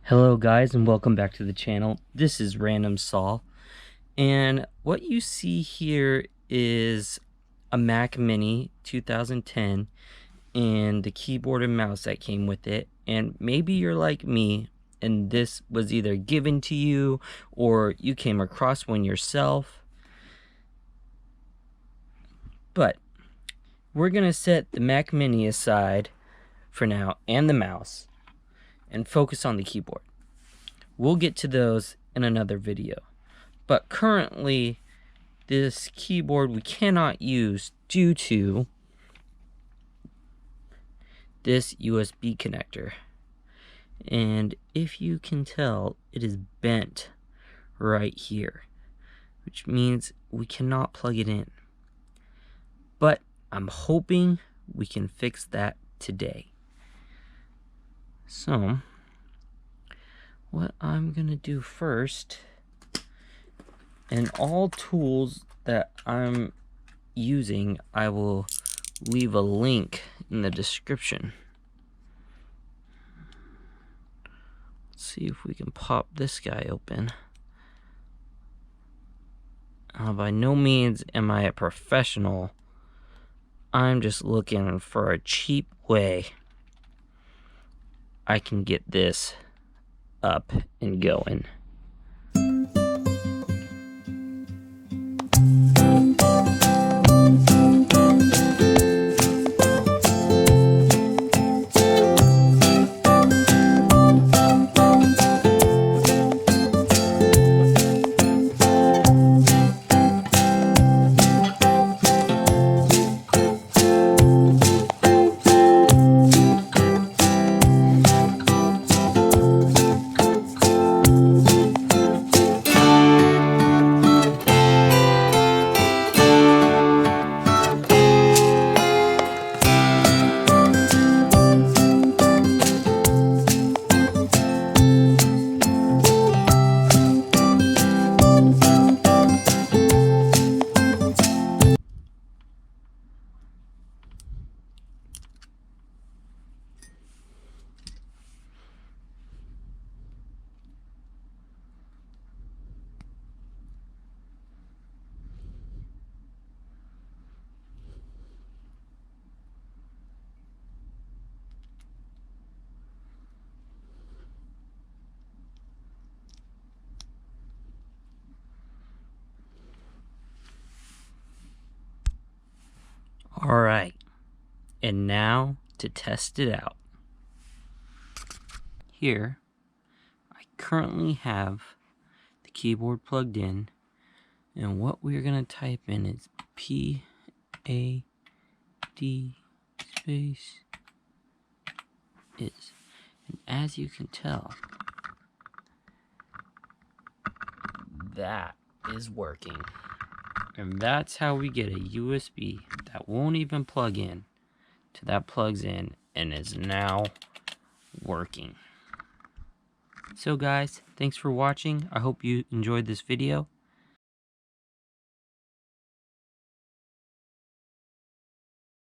Hello guys, and welcome back to the channel. This is Random Saul, and what you see here is a Mac Mini 2010 and the keyboard and mouse that came with it. And maybe you're like me and this was either given to you or you came across one yourself. But we're gonna set the Mac Mini aside for now and the mouse and focus on the keyboard. We'll get to those in another video. But currently, this keyboard we cannot use due to this USB connector. And if you can tell, it is bent right here, which means we cannot plug it in. But I'm hoping we can fix that today. So, what I'm gonna do first, and all tools that I'm using, I will leave a link in the description. Let's see if we can pop this guy open. By no means am I a professional. I'm just looking for a cheap way I can get this up and going. Alright, and now to test it out. Here, I currently have the keyboard plugged in, and what we're going to type in is PAD space is. And as you can tell, that is working. And that's how we get a USB that won't even plug in to that plugs in and is now working. So guys, thanks for watching. I hope you enjoyed this video.